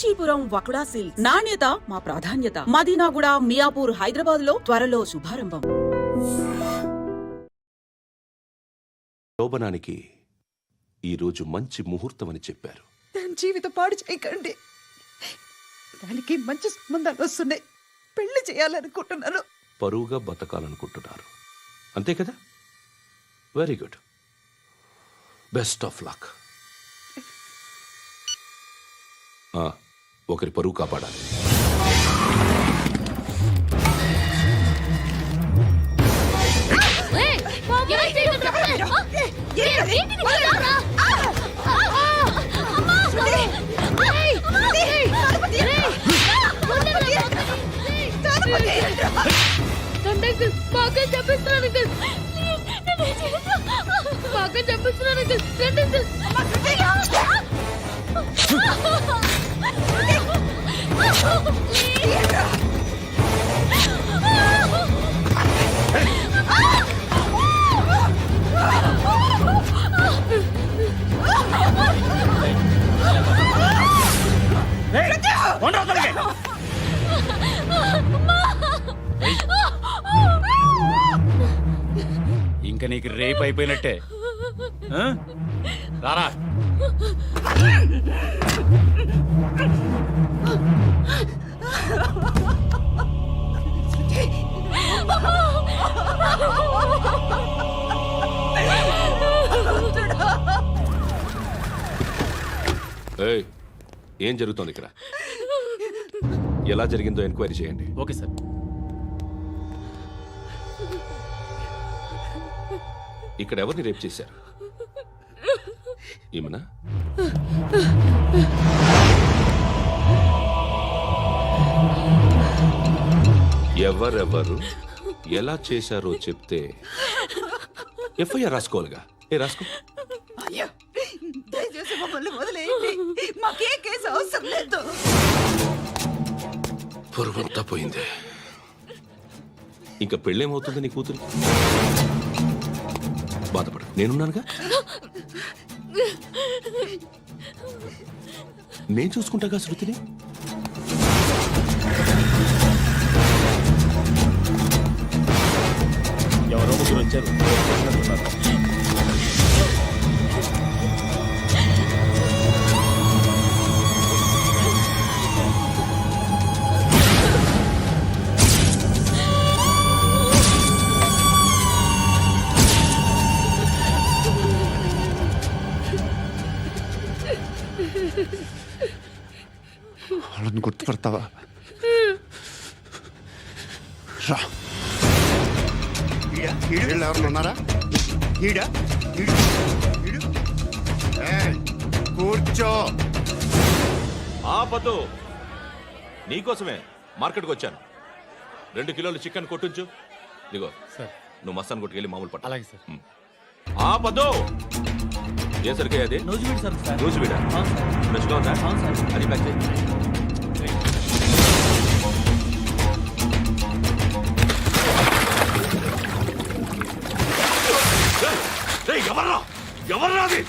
Kanchipuram వకుడా silks. నాణ్యత మా ప్రాధాన్యత. మదీనాగూడ, మియాపూర్, హైదరాబాద్ లో త్వరలో శుభారంభం. శోభనానికి ఈరోజు మంచి ముహూర్తం అని చెప్పారు. దాని జీవితం పాడు చేయకండి. దానికి మంచి సంబంధాలు వస్తున్నాయి. పెళ్లి చేయాలనుకుంటున్నాను. పరువుగా బతకాలనుకుంటున్నారు అంతే కదా? Very good. Best of luck. ఒకరి పరువు కాపాడాలి. ఇంకా నీకు రేపు అయిపోయినట్టే. రారా. ఏం జరుగుతోంది ఇక్కడ? ఎలా జరిగిందో ఎంక్వైరీ చేయండి. Okay sir. ఇక్కడ ఎవరిని రేప్ చేశారు? ఈమెనా? ఎవరెవరు ఎలా చేశారో చెప్తే ఎఫ్ఐఆర్ రాసుకోవాలిగా. రాసుకో. దయచేసి మమ్మల్ని వదిలేయండి. మాకే కేసు అవసరం లేదు. పొరువంతా పోయింది. ఇంకా పెళ్ళేమవుతుంది నీ కూతురు? బాధపడ, నేనున్నానుగా. నేను చూసుకుంటాగా శృతిని. ఎవరో ముగ్గురు వచ్చారు. వాళ్ళని గుర్తుపడతావా? రా. వీళ్ళు ఎవరు ఉన్నారా? కూర్చో. ఆపదు. నీకోసమే మార్కెట్కి వచ్చాను. 2 కిలోలు చికెన్ కొట్టుంచు. ఇదిగో సార్. నువ్వు మస్తాన్ కొట్టుకెళ్ళి మామూలు పట్టు. అలాగే సార్. ఆపదు. ఏ సరికే అది? నూజివీడు సార్. నూజివీడా? ఫ్రెష్గా ఉందా? అది ప్యాక్ చేయి. ఎవర్రా? ఎవర్రా అది?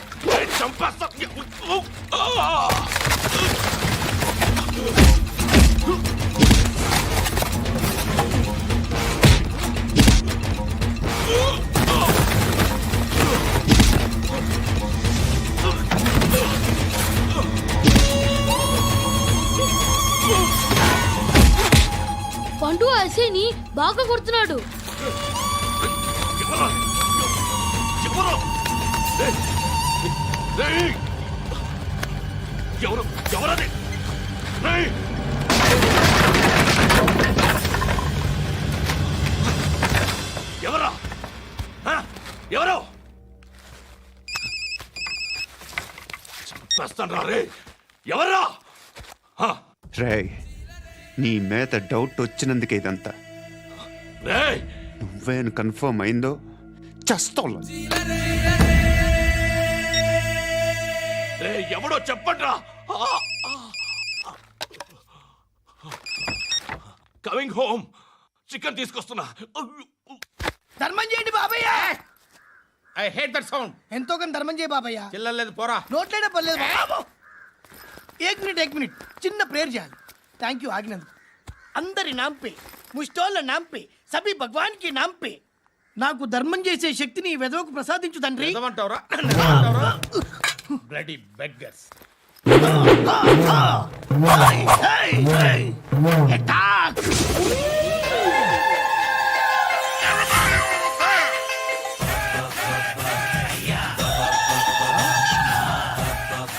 చంపేస్తా. పండు అసేని బాగా కొడుతున్నాడు. ఎవరది? ఎవరా? ఎవరు? చంపేస్తాను రా రే. ఎవర్రా? రే, నీ మీద డౌట్ వచ్చినందుకే ఇదంతా. నువ్వేను కన్ఫర్మ్ అయిందో చస్తావు. ఎవడో చెప్పండ్రా. Coming home. చికెన్ తీసుకొస్తున్నా. ధర్మం చేయండి బాబయ్య. I hate that sound. ఎంతో కొంత ధర్మం చేయ బాబయ్య. చిల్లలేదు పోరా. నోట్లేనే పర్లేదు బాబు. ఏక్ మినిట్ చిన్న ప్రేయర్ చేయాలి. థ్యాంక్ యూ ఆగినందుకు. అందరి నాంపే ముష్టోళ్ళ నాంపే సభీ భగవాన్ కి నాంపే నాకు ధర్మం చేసే శక్తిని ఈ వెధవకు ప్రసాదించు తండ్రి. Bloody beggars. Attack!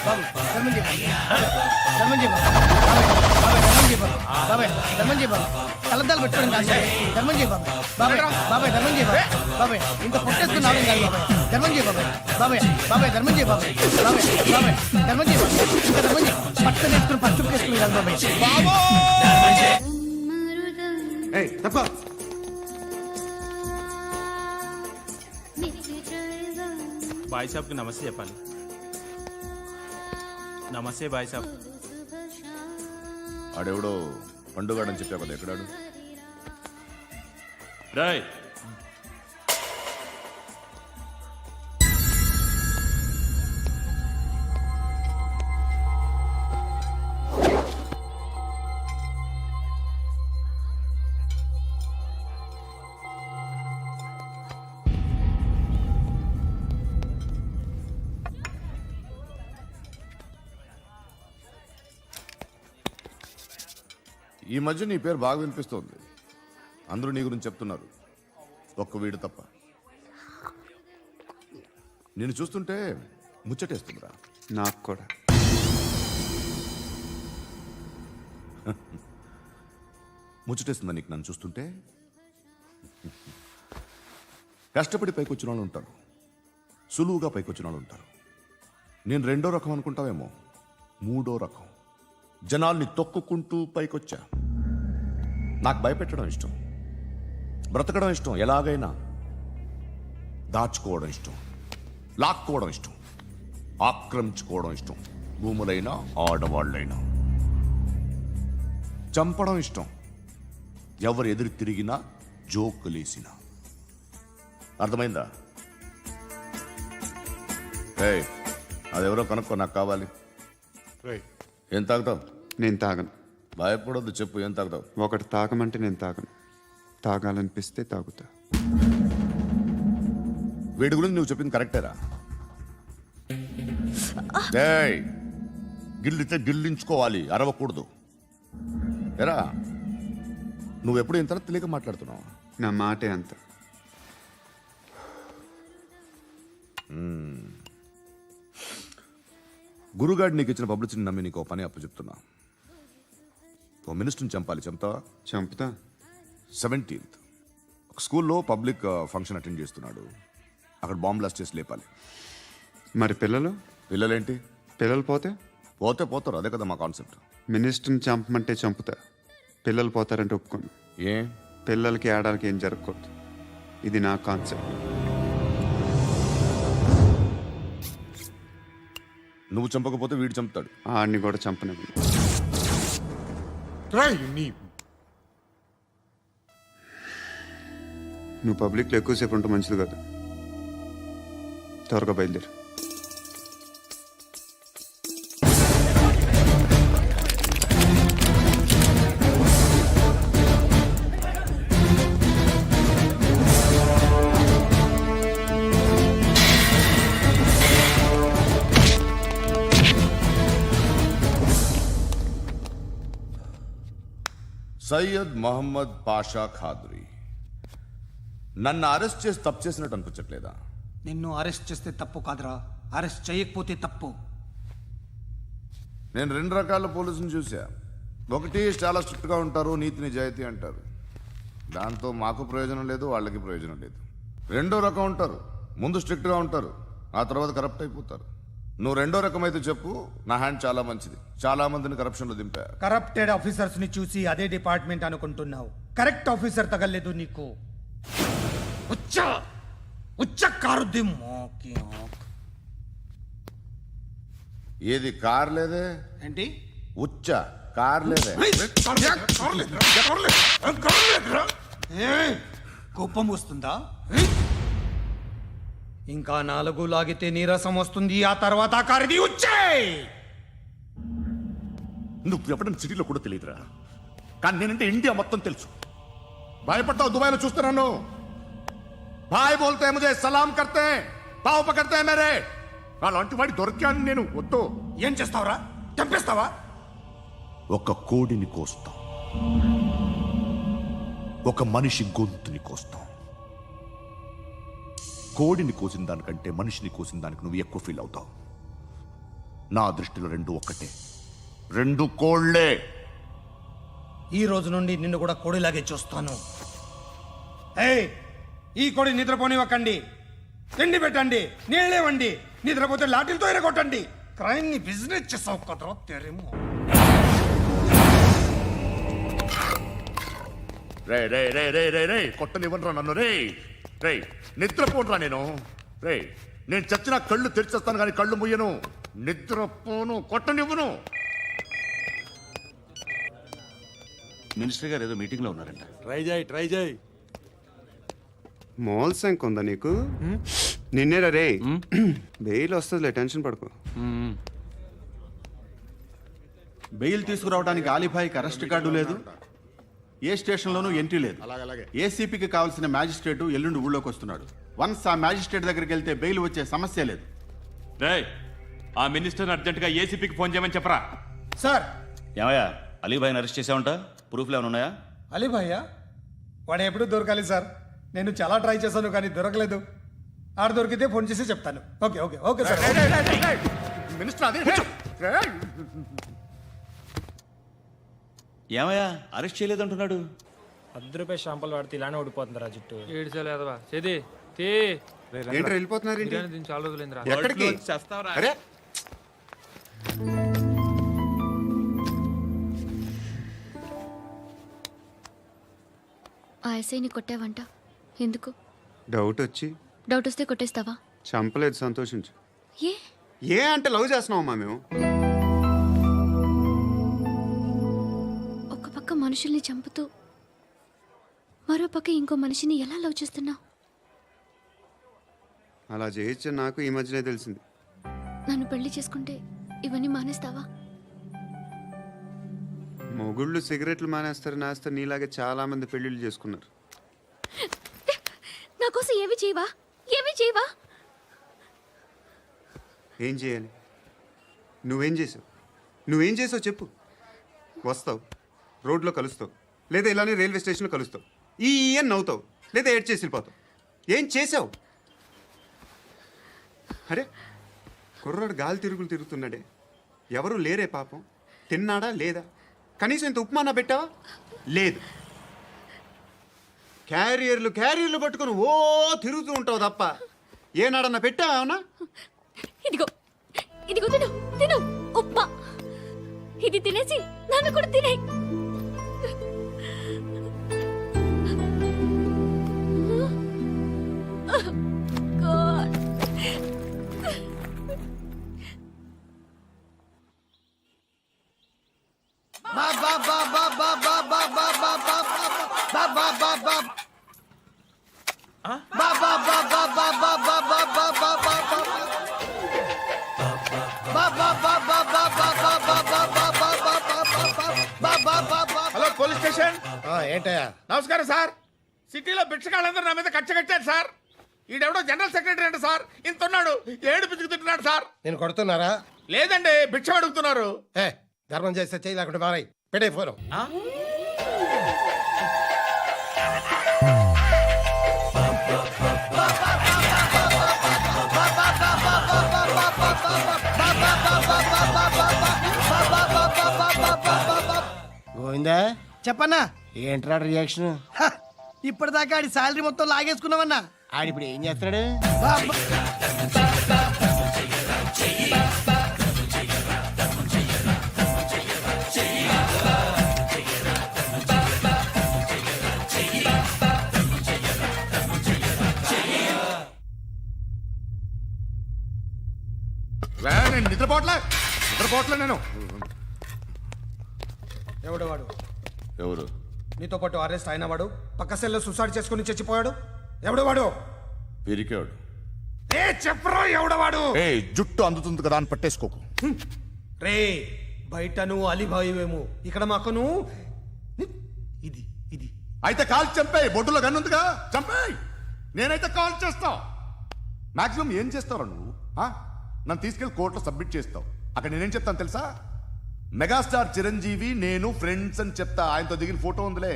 బాబు ధర్మం చేయి ధర్మం చేయి బాబాయ్ ధర్మం చేయి బాబు కలద్దాలు పెట్టుకోండి కాదు ధర్మం చేయి బాబాయ్ బాబాయ్ ధర్మం చేయి బాబాయ్ ఇంత పొట్టేసుకుని రావడం కాదు బాబాయ్ ధర్మం చేయి బాబాయ్ ధర్మం చేయి బాబాయ్ ధర్మం చేయి బాబాయ్ ఇంకా ధర్మం చేయి పట్టుకొని వేసుకుని పచ్చుకు వేసుకుని కాదు బాబాయ్ ఏయ్ తప్ప బాయ్ సాబ్కి నమస్తే చెప్పాలి. నమస్తే బాయ్ సాబ్. ఆడెవడో పండుగాడని చెప్పావు కదా, ఎక్కడాడు? రాయ్ ఈ మధ్య నీ పేరు బాగా వినిపిస్తోంది. అందరూ నీ గురించి చెప్తున్నారు, ఒక్క వీడు తప్ప. నేను చూస్తుంటే ముచ్చటేస్తుందిరా. నాకు కూడా. ముచ్చటేస్తుందా నీకు నన్ను చూస్తుంటే? కష్టపడి పైకొచ్చిన వాళ్ళు ఉంటారు, సులువుగా పైకొచ్చిన వాళ్ళు ఉంటారు. నేను రెండో రకం అనుకుంటావేమో, మూడో రకం. జనాల్ని తొక్కుకుంటూ పైకొచ్చా. నాకు భయపెట్టడం ఇష్టం, బ్రతకడం ఇష్టం, ఎలాగైనా దాచుకోవడం ఇష్టం, లాక్కోవడం ఇష్టం, ఆక్రమించుకోవడం ఇష్టం. భూములైనా ఆడవాళ్ళైనా చంపడం ఇష్టం, ఎవరు ఎదురు తిరిగినా జోకులేసినా. అర్థమైందా? ఏయ్, అదెవరో కనుక్కో, నాకు కావాలి. ఏం తాగుతావు? నేను తాగను. భయపడొద్దు, చెప్పు ఏం తాగుతావు? ఒకటి తాగమంటే నేను తాగను, తాగాలనిపిస్తే తాగుతా. వీడి గురించి నువ్వు చెప్పింది కరెక్టేరా? ఏయ్, గిల్లితే గిల్లించుకోవాలి, అరవకూడదు. ఎరా, నువ్వెప్పుడు ఇంత తెలియక మాట్లాడుతున్నావు? నా మాటే అంత. గురుగాడు నీకు ఇచ్చిన పబ్లిసిటీని నమ్మి నీకు ఓ పని అప్పు చెప్తున్నా. ఓ మినిస్టర్ని చంపాలి, చంపుతావా? చంపుతా. 17th ఒక స్కూల్లో పబ్లిక్ ఫంక్షన్ అటెండ్ చేస్తున్నాడు. అక్కడ బాంబ్ బ్లాస్ట్ చేసి లేపాలి. మరి పిల్లలు? పిల్లలేంటి? పిల్లలు పోతే పోతే పోతారు, అదే కదా మా కాన్సెప్ట్. మినిస్టర్ని చంపమంటే చంపుతా, పిల్లలు పోతారంటే ఒప్పుకోను. ఏ? పిల్లలకి ఆడాలకి ఏం జరగకూడదు, ఇది నా కాన్సెప్ట్. నువ్వు చంపకపోతే వీడు చంపుతాడు. ఆడిని కూడా చంపనివ్వను. నువ్వు పబ్లిక్లో ఎక్కువసేపు ఉంటే మంచిది కదా, త్వరగా బయలుదేరు. సయ్యద్ మహమ్మద్ పాషా ఖాద్రీ, నన్ను అరెస్ట్ చేసి తప్పు చేసినట్టు అనిపించట్లేదా? నిన్ను అరెస్ట్ చేస్తే తప్పు కాదురా, అరెస్ట్ చేయకపోతే తప్పు. నేను 2 రకాల పోలీసుని చూసా. ఒకటి చాలా స్ట్రిక్ట్గా ఉంటారు, నీతి నిజాయితీ అంటారు, దాంతో మాకు ప్రయోజనం లేదు, వాళ్ళకి ప్రయోజనం లేదు. రెండో రకం ఉంటారు, ముందు స్ట్రిక్ట్గా ఉంటారు, ఆ తర్వాత కరప్ట్ అయిపోతారు. నువ్వు రెండో రకం అయితే చెప్పు, నా హ్యాండ్ చాలా మంచిది, చాలా మందిని కరప్షన్లో దింపా. కరప్టెడ్ ఆఫీసర్స్ ని చూసి అదే డిపార్ట్మెంట్ అనుకుంటున్నావు, కరెక్ట్ ఆఫీసర్ తగలేదు నీకు. కారుద్ది మోకి. ఏది కార్ లేదే? ఏంటి? ఉచ్చ కార్ లేదే? కోపం వస్తుందా? ఇంకా 4 లాగితే నీరసం వస్తుంది, ఆ తర్వాత కారిది ఉచ్చే. నువ్వు ఎవడని సిటీలో కూడా తెలియదురా, కానీ నేనంటే ఇండియా మొత్తం తెలుసు. భయపడతావు దుబాయ్లో చూస్తున్నాను. భాయ్ బోల్తే ముజే సలాం కర్తే పావు పకర్తే మేరే. అలాంటి వాడి దొరికాను నేను. వద్దు. ఏం చేస్తావురా? చంపేస్తావా? ఒక కోడిని కోస్తాం, ఒక మనిషి గొంతుని కోస్తాం. కోడిని కోసిన దానికంటే మనిషిని కోసిన దానికి నువ్వు ఎక్కువ ఫీల్ అవుతావు. నా దృష్టిలో రెండు ఒక్కటే, రెండు కోళ్లే. ఈ రోజు నుండి నిన్ను కూడా కోడిలాగే చూస్తాను. ఏయ్, ఈ కోడి నిద్రపోనివ్వకండి. తిండి పెట్టండి, నీళ్ళేవండి. నిద్రపోతే లాఠీలతో ఎరగొట్టండి. క్రైమ్ ని బిజినెస్ చేసావు కదరా తెరేమో. రే రే రే రే రే రే కొట్టనివ్వనరా నన్ను. రే రే నిద్రపోనరా నేను. రే నేను చచ్చిన కళ్ళు తెరిచేస్తాను కానీ కళ్ళు ముయ్యను. నిద్రపోను, కొట్టనివ్వను. మినిస్టర్ గారు ఏదో మీటింగ్ లో ఉన్నారంట. ट्राई जाए మోల్ సంక్ ఉందా నీకు? నిన్నేరా రే. బెయిల్ వస్తుందిలే, టెన్షన్ పడుకో. బెయిల్ తీసుకురావడానికి ఆలిభాయికి అరెస్ట్ కార్డు లేదు, ఏ స్టేషన్లోనూ ఎంట్రీ లేదు. ఏసీపీకి కావాల్సిన మ్యాజిస్ట్రేటు ఎల్లుండి ఊళ్ళోకి వస్తున్నాడు. వన్స్ ఆ మ్యాజిస్ట్రేట్ దగ్గరికి వెళ్తే బెయిల్ వచ్చే సమస్య లేదు. రేయ్, ఆ మినిస్టర్ అర్జెంట్ గా ఏసీపీకి ఫోన్ చేయమని చెప్పరా. సార్, ఏమయ్యా, అలీభాయిని అరెస్ట్ చేసావంట? ప్రూఫ్లు ఏమైనా ఉన్నాయా? అలీ భయ్యా వాడు ఎప్పుడు దొరకాలి సార్? నేను చాలా ట్రై చేశాను కానీ దొరకలేదు. ఆడ దొరికితే ఫోన్ చేసి చెప్తాను. Okay okay okay sir. Minister అదే. ఏమయ్యా, అరెస్ట్ చేయలేదంటున్నాడు. ₹10 షాంపూలు వాడితే ఇలానే ఓడిపోతుందిరా జుట్టు. ఏంట్రా వెళ్ళిపోతున్నారు ఏంటి? చాలా రోజులైందిరా. ఎక్కడికి? అరే ఆ ఎస్ఐని కొట్టావంట, ఎందుకు? డౌట్ వచ్చి. డౌట్ వస్తే కొట్టేస్తావా? చంపలేదు, సంతోషించు. ఏ ఏ అంటే లవ్ చేస్తున్నావమ్మా మేము. ఒక పక్క మనుషుల్ని చంపుతూ మరో పక్క ఇంకో మనిషిని ఎలా లవ్ చేస్తున్నావు? అలా చేయొచ్చు నాకు ఈ మధ్యనే తెలిసింది. నన్ను పెళ్లి చేసుకుంటే ఇవన్నీ మానేస్తావా? మొగుళ్ళు సిగరెట్లు మానేస్తారు, నేస్తారు. నీలాగే చాలా మంది పెళ్లిళ్ళు చేసుకున్నారు. నా కోసం ఏమి చేయవా? ఏమి చేయవా? ఏం చేయాలి? నువ్వేం చేసావు? నువ్వేం చేసావు చెప్పు. వస్తావు, రోడ్లో కలుస్తావు, లేదా ఇలానే రైల్వే స్టేషన్లో కలుస్తావు. ఈ అని నవ్వుతావు, లేదా ఏడ్ చేసి వెళ్ళిపోతావు. ఏం చేసావు? అరే కుర్రాడు గాలి తిరుగులు తిరుగుతున్నాడే, ఎవరు లేరే పాపం. తిన్నాడా లేదా? కనీసం ఇంత ఉప్మానా పెట్టావా? లేదు. క్యారియర్లు పట్టుకుని ఓ తిరుగుతూ ఉంటావు తప్ప ఏనాడన్నా పెట్టావా? అవునా? ఇదిగో ఇదిగో తిను తిను ఉప్మా. ఇది తినేసి నన్ను కూడా తినే. Hello police station. ఏంటయ్యా? నమస్కారం సార్. సిటీలో భిక్షకాళ్ళందరూ నా మీద కచ్చ కట్టారు సార్. ఈడెవడో జనరల్ సెక్రటరీ అంట సార్. ఇంత ఉన్నాడు, ఏడు పిచ్చుకుతున్నాడు సార్. నేను కొడుతున్నారా? లేదండి, భిక్ష అడుగుతున్నారు. ధర్మం చేస్తే చేయి, లేకుంటే మారాయి. పెట్టే ఫోను. గోవిందా, చెప్పన్నా. ఏంట్రా రియాక్షన్? ఇప్పటిదాకా ఆడి శాలరీ మొత్తం లాగేసుకున్నామన్నా. ఆడిప్పుడు ఏం చేస్తున్నాడు? నేను నిద్రపోవట్లే నేను. ఎవడు వాడు? ఎవరు? నీతో పాటు అరెస్ట్ అయిన వాడు, పక్క సెల్లో సూసైడ్ చేసుకుని చచ్చిపోయాడు. ఎవడు వాడు? పిరికాడు. చెప్పరా ఎవడు వాడు? జుట్టు అందుతుంది కదా అని పట్టేసుకోకు. రే బయట నువ్వు అలీబాయివేమో, ఇక్కడ మాకు నువ్వు ఇది ఇది అయితే కాల్ చంపేయి, బొడ్డులో గన్నుందిగా చంపేయి. నేనైతే కాల్ చేస్తా. మాక్సిమం ఏం చేస్తావు నువ్వు? నన్ను తీసుకెళ్లి కోర్టులో సబ్మిట్ చేస్తావు. అక్కడ నేనేం చెప్తాను తెలుసా? మెగాస్టార్ చిరంజీవి నేను ఫ్రెండ్స్ అని చెప్తా. ఆయనతో దిగిన ఫోటో ఉందిలే.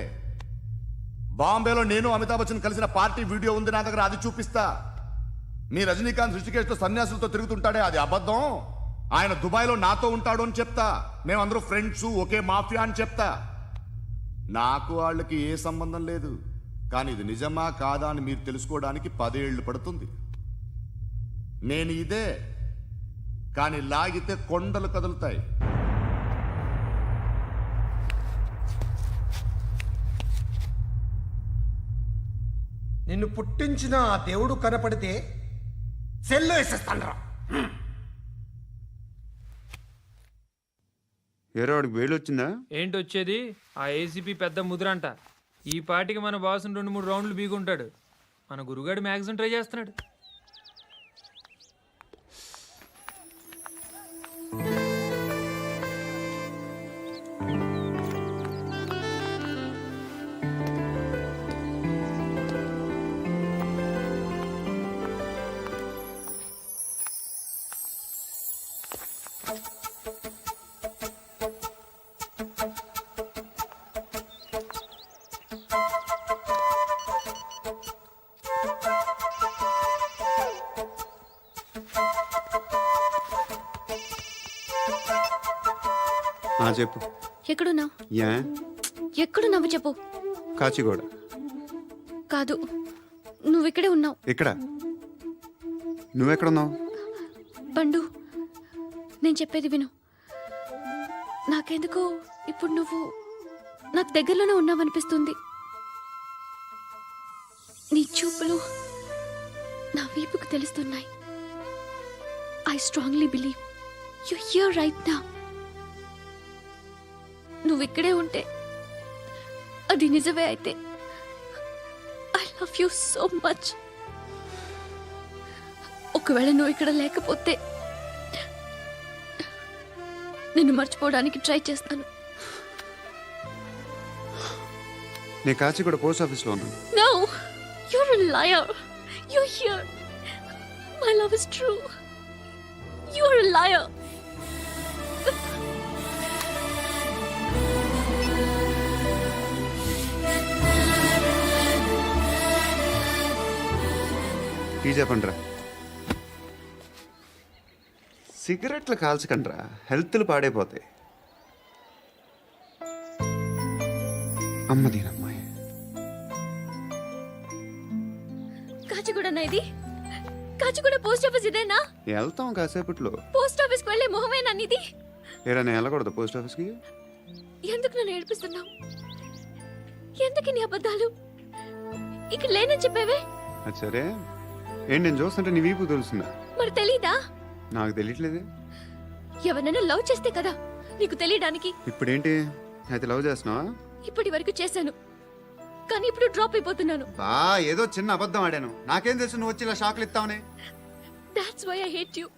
బాంబేలో నేను అమితాబ్ బచ్చన్ కలిసిన పార్టీ వీడియో ఉంది నా దగ్గర, అది చూపిస్తా. మీ రజనీకాంత్ ఋషికేష్తో సన్యాసులతో తిరుగుతుంటాడే, అది అబద్ధం. ఆయన దుబాయ్లో నాతో ఉంటాడు అని చెప్తా. మేమందరూ ఫ్రెండ్స్, ఒకే మాఫియా అని చెప్తా. నాకు వాళ్ళకి ఏ సంబంధం లేదు. కానీ ఇది నిజమా కాదా అని మీరు తెలుసుకోవడానికి 10 ఏళ్ళు పడుతుంది. నేను ఇదే, కానీ లాగితే కొండలు కదులుతాయి. నిన్ను పుట్టించిన ఆ దేవుడు కనపడితే సెల్లో వేసేస్తాను. ఏరో వాడికి వేలు వచ్చిందా? ఏంటి వచ్చేది? ఆ ఏసీపీ పెద్ద ముద్రంట. ఈ పాటికి మన బాసును 2-3 రౌండ్లు బీగుంటాడు. మన గురుగాడు మ్యాక్సిమం ట్రై చేస్తున్నాడు. చెప్పు. ఎక్కడున్నావు? యా ఎక్కడున్నావు చెప్పు. కాచిగూడ. కాదు, నువ్వు ఇక్కడే ఉన్నావు. ఇక్కడ నువ్వెక్కడున్నావు? పండు, నేను చెప్పేది విను. నాకెందుకో ఇప్పుడు నువ్వు నాకు దగ్గరలోనే ఉన్నావనిపిస్తుంది. నీ చూపులు నా వీపుకు తెలుస్తున్నాయి. I strongly believe you here right now. నువ్వు ఇక్కడే ఉంటే అది నిజమే అయితే I love you so much. ఒకవేళ నువ్వు ఇక్కడ లేకపోతే నిన్ను మర్చిపోవడానికి ట్రై చేస్తాను. నేను కాచిగూడ పోస్ట్ ఆఫీస్లో ఉన్నాను. No, you're a liar. You're here. My love is true. You're a liar. Tea చెప్పండిరా. సిగరెట్లు కాల్చకండ్రా, హెల్త్లు పాడైపోతాయి. అమ్మ దీనమ్మాయి. కాచిగూడనా ఇది? కాచిగూడ పోస్ట్ ఆఫీస్ ఇదేనా? వెళ్తాం కాసేపట్లో. పోస్ట్ ఆఫీస్ కి వెళ్ళే మొహమేనా నీది? ఏరా నేను వెళ్ళకూడదు పోస్ట్ ఆఫీస్కి? ఎందుకు నన్ను ఏడిపిస్తున్నావు? ఎందుకు నీ అబద్ధాలు? ఇక్కడ లేనని చెప్పేవే. అది సరే, ఏంటి నేను చూస్తుంటే నీ వీపు తెలుస్తుందా? మరి తెలీదా? నాకు తెలియట్లేదే. ఎవరైనా లవ్ చేస్తే కదా నీకు తెలియడానికి. ఇప్పుడేంటి అయితే లవ్ చేస్తున్నావా? ఇప్పటి వరకు చేశాను, కానీ ఇప్పుడు డ్రాప్ అయిపోతున్నాను. ఏదో చిన్న అబద్ధం ఆడాను. నాకేం తెలుసు నువ్వు వచ్చి ఇలా షాక్లు ఇస్తావని. That's why I hate you.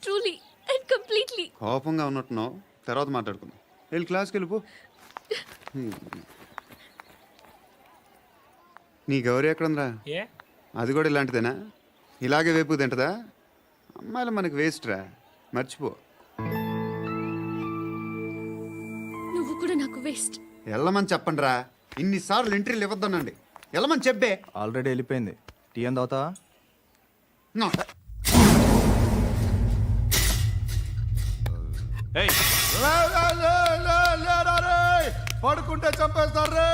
Truly and completely. కోపంగా ఉన్నట్టున్నావు, తర్వాత మాట్లాడుకుందాం. వెళ్ళి క్లాస్కి వెళ్ళిపో. నీ గౌరీ ఎక్కడుందా? ఏ అది కూడా ఇలాంటిదేనా? ఇలాగే వేపు తింటదా? అమ్మాయిలు మనకి వేస్ట్ రా, మర్చిపో. నువ్వు కూడా నాకు వేస్ట్. వెళ్ళమని చెప్పండి రా. ఇన్నిసార్లు ఎంట్రీలు ఇవ్వద్దనండి. వెళ్ళమని చెప్పే. ఆల్రెడీ వెళ్ళిపోయింది. టీ ఎంత అవుతా? ఏయ్, పడుకుంటే చంపేస్తారు రే.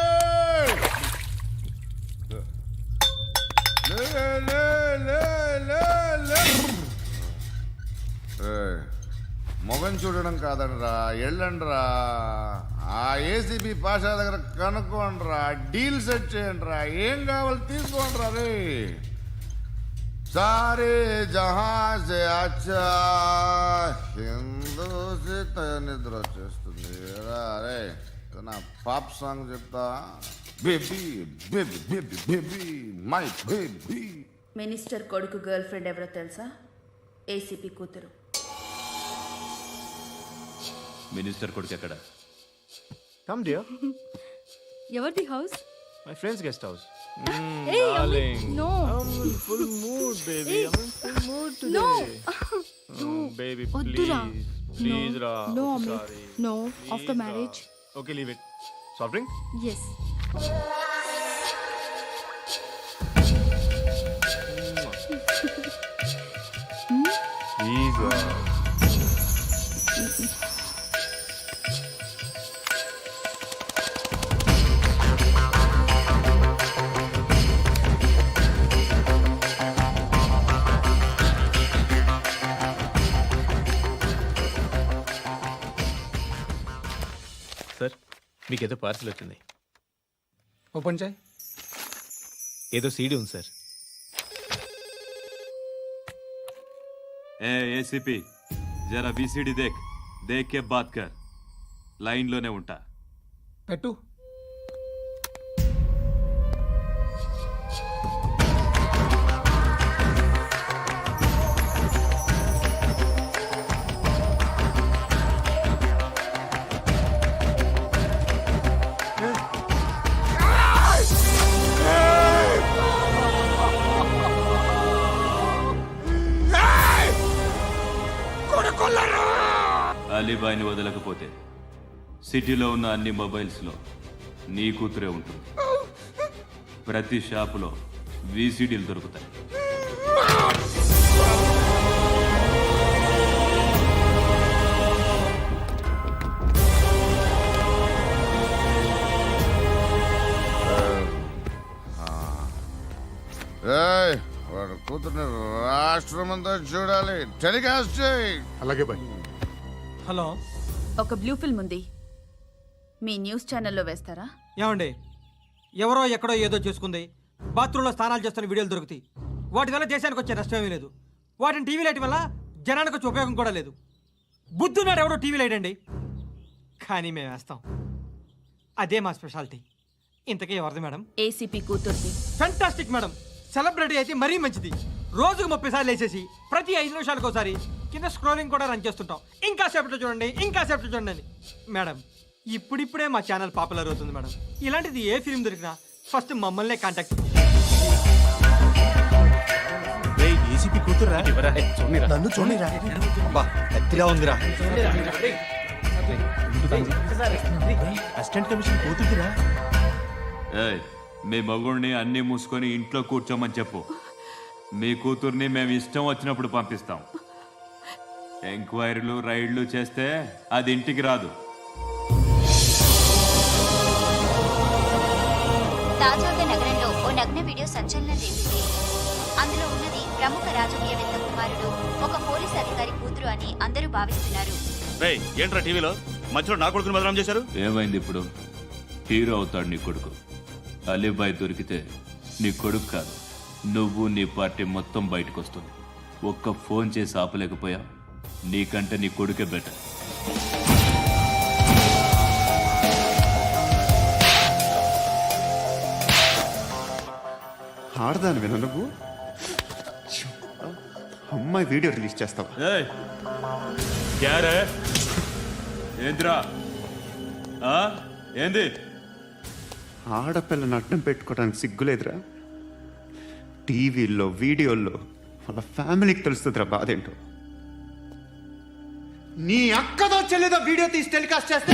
మొగం చూడడం కాదండ్రా, వెళ్ళండ్రా. ఆ ఏసీబీ పాషా దగ్గర కనుక్కోండ్రా, డీల్ సెట్ చేయండిరా, ఏం కావాలి తీసుకోండిరా రే. సారే జహా సే అచ్చా హిందూ నిద్ర వచ్చేస్తుంది రే. నా పాప్ సాంగ్ చెప్తా. Baby baby baby baby my baby. Minister కొడుకు గర్ల్ ఫ్రెండ్ ఎవరో తెలుసా? ఏసీపీ కూతురు. మినిస్టర్ కొడుకు ఎక్కడ? కమ్ డియర్, ఎవరిది house? My friends guest house. No full mood baby, I am full mood no today. Baby వద్దురా. ప్లీజ్ రా. No sorry. No after marriage. Okay, leave it. Soft drink? Yes. Please. Sir, మీకేదో parcel వచ్చింది. Open చేయి. ఏదో CD ఉంది sir. ఏ ACP, జరా VCD దేక్, దేక్ కే bath కర్. లైన్లోనే ఉంటా. పెట్టు. అలీబాయిని వదలకపోతే సిటీలో ఉన్న అన్ని మొబైల్స్లో నీ కూతురే ఉంటుంది. ప్రతి షాపులో వీసీడీలు దొరుకుతాయి. వాడు కూతుర్ని రాష్ట్రమంతా చూడాలి. టెలికాస్ట్ చేయి. అలాగే బాయ్. హలో, ఒక బ్లూ ఫిల్మ్ ఉంది, మీ న్యూస్ ఛానల్లో వేస్తారా? ఏమండి, ఎవరో ఎక్కడో ఏదో చేసుకుంది, బాత్రూంలో స్నానాలు చేస్తున్న వీడియోలు దొరుకుతాయి. వాటి వల్ల దేశానికి వచ్చే నష్టమేమీ లేదు. వాటిని టీవీ లైట్ వల్ల జనానికి వచ్చే ఉపయోగం కూడా లేదు. బుద్ధున్నాడు ఎవడో టీవీ లైట్ అండి, కానీ మేము వేస్తాం. అదే మా స్పెషాలిటీ. ఇంతకీ ఎవరిది మేడం? ఏసీపీ కూతుర్ది. Fantastic madam. సెలబ్రిటీ అయితే మరీ మంచిది. రోజుకు 30 సార్లు వేసేసి ప్రతి 5 నిమిషాలకు ఒకసారి కింద స్క్రోలింగ్ కూడా రన్ చేస్తుంటాం. ఇంకా సేపట్లో చూడండి, ఇంకా సేపట్లో చూడండి అని. మేడం, ఇప్పుడిప్పుడే మా ఛానల్ పాపులర్ అవుతుంది మేడం. ఇలాంటిది ఏ ఫిల్మ్ దొరికినా ఫస్ట్ మమ్మల్నే కాంటాక్ట్. ఏసీపీ కూతురా? నన్ను చూడరా. బా, ఎత్తిగా ఉందిరా. అసిస్టెంట్ కమిషన్ కూతురురా. ఏయ్, మీ మగుడిని అన్నీ మూసుకొని ఇంట్లో కూర్చోమని చెప్పు. మీ కూతుర్ని మేము ఇష్టం వచ్చినప్పుడు పంపిస్తాం. ఎంక్వైరీలు రైడ్లు చేస్తే అది ఇంటికి రాదు. తాజాగా నగరంలో ఓ నగ్న వీడియో సంచలనం రేపింది. అందులో ఉన్నది ప్రముఖ రాజకీయవేత్త కుమారుడు, ఒక పోలీస్ అధికారి కూతురు అని అందరూ భావిస్తున్నారు. ఏంట్రా టీవీలో మధ్యలో నా కొడుకుని బదనాం చేశారు? ఏమైంది ఇప్పుడు? హీరో అవుతాడు నీ కొడుకు. అలీబాయ్ దొరికితే నీ కొడుకు కాదు, నువ్వు నీ పార్టీ మొత్తం బయటకు వస్తుంది. ఒక్క ఫోన్ చేసి ఆపలేకపోయా, నీకంటే నీ కొడుకే బెటర్. ఆడదాని విన నువ్వు అమ్మాయి వీడియో రిలీజ్ చేస్తావా? ఏంద్రా ఏంది? ఆడపిల్లని అడ్డం పెట్టుకోవడానికి సిగ్గులేదురా? టీవీల్లో వీడియోల్లో వాళ్ళ ఫ్యామిలీకి తెలుస్తుందిరా బాధ ఏంటో. నీ అక్కదో చెల్లిదో వీడియో తీసి టెలికాస్ట్ చేస్తే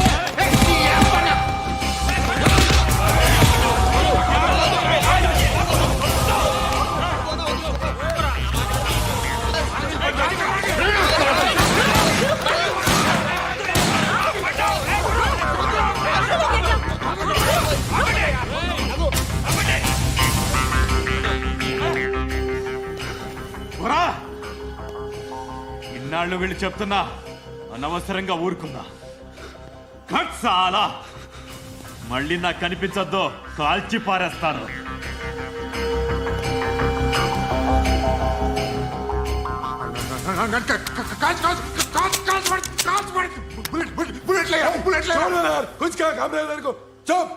ఇన్నాళ్ళు వీళ్ళు చెప్తున్నా అనవసరంగా ఊరుకున్నా. చాలా మళ్ళీ నాకు కనిపించద్దు, కాల్చి పారేస్తాను. कुछ क्या काम रहा है को चुप